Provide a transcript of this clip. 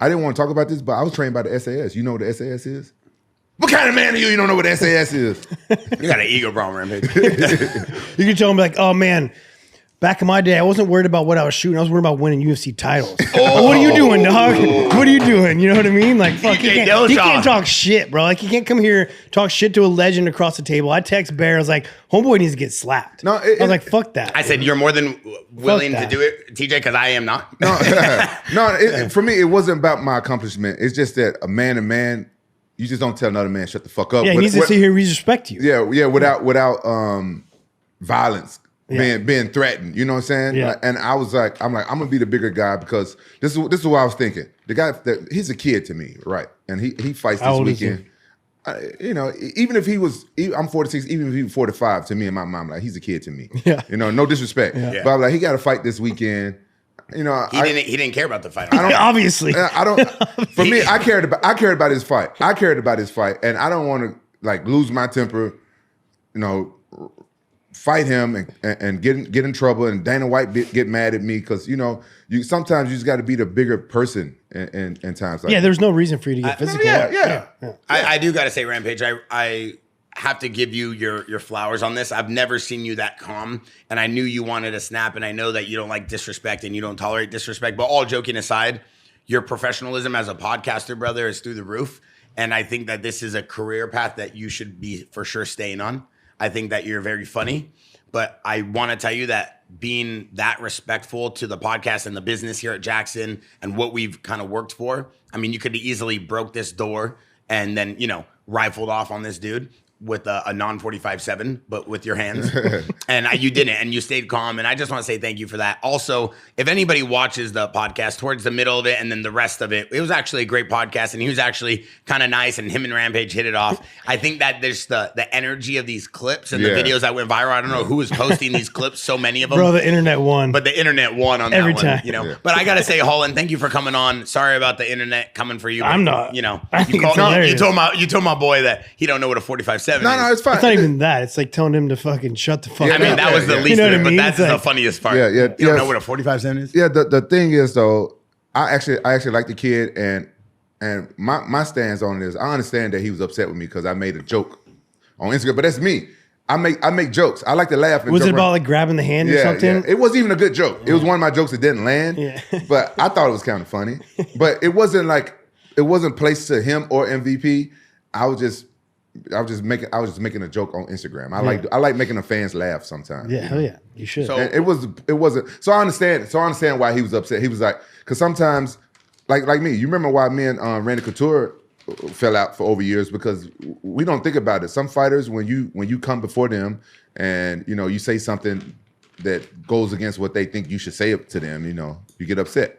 I didn't want to talk about this, but I was trained by the SAS. You know what the SAS is? What kind of man are you? You don't know what the SAS is? You got an ego problem, Rampage. You can tell him like, oh man, back in my day, I wasn't worried about what I was shooting. I was worried about winning UFC titles. Oh, what are you doing, dog? What are you doing? You know what I mean? Like, fuck, he can't talk shit, bro. Like, he can't come here talk shit to a legend across the table. I text Bear. I was like, homeboy needs to get slapped. No, I was like, fuck that. I said, you're more than willing to do it, TJ, because I am not. No, for me, it wasn't about my accomplishment. It's just that a man to man, you just don't tell another man, shut the fuck up. Yeah, he needs to sit here and respect you. Yeah, without violence. Yeah. Being threatened, you know what I'm saying? Yeah. And I'm gonna be the bigger guy because this is what I was thinking. The guy he's a kid to me, right? And he fights this weekend. You know, even if I'm 46, even if he was 45, to me and my mom, like he's a kid to me. Yeah. You know, no disrespect. Yeah. But I'm like, he got to fight this weekend. You know, he didn't care about the fight. Obviously. I don't. For me, I cared about his fight. And I don't want to like lose my temper. You know, fight him and get in trouble, and Dana White get mad at me because you know sometimes you just got to be the bigger person in times like there's no reason for you to get physical. Yeah. I do got to say, Rampage, I have to give you your flowers on this. I've never seen you that calm, and I knew you wanted to snap, and I know that you don't like disrespect and you don't tolerate disrespect, but all joking aside, your professionalism as a podcaster, brother, is through the roof, and I think that this is a career path that you should be for sure staying on. I think that you're very funny, but I want to tell you that being that respectful to the podcast and the business here at Jaxxon and what we've kind of worked for, I mean, you could have easily broke this door and then, you know, rifled off on this dude with a non-45-7, but with your hands. And you didn't, and you stayed calm. And I just want to say thank you for that. Also, if anybody watches the podcast towards the middle of it and then the rest of it, it was actually a great podcast, and he was actually kind of nice, and him and Rampage hit it off. I think that there's the energy of these clips and the videos that went viral. I don't know who was posting these clips, so many of them. Bro, the internet won. But the internet won on every that time. one. You know? But I got to say, Holland, thank you for coming on. Sorry about the internet coming for you. I'm not. You know, I think it's hilarious. you told my boy that he don't know what a 45-7 is. No, it's fine. It's not even that. It's like telling him to fucking shut the fuck up. I mean, that was the least of it, but that's the funniest part. You don't know what a 45-7 is? Yeah, the thing is, though, I actually like the kid, and my stance on it is I understand that he was upset with me because I made a joke on Instagram, but that's me. I make jokes. I like to laugh. And was it about like grabbing the hand or something? Yeah. It wasn't even a good joke. It was one of my jokes that didn't land, but I thought it was kind of funny. But it wasn't placed to him or MVP. I was just making a joke on Instagram. I like making the fans laugh sometimes. Yeah, hell yeah, you should. So it wasn't. So I understand why he was upset. He was like, because sometimes, like me, you remember why me and Randy Couture fell out for over years, because we don't think about it. Some fighters, when you come before them and you know you say something that goes against what they think you should say to them, you know, you get upset.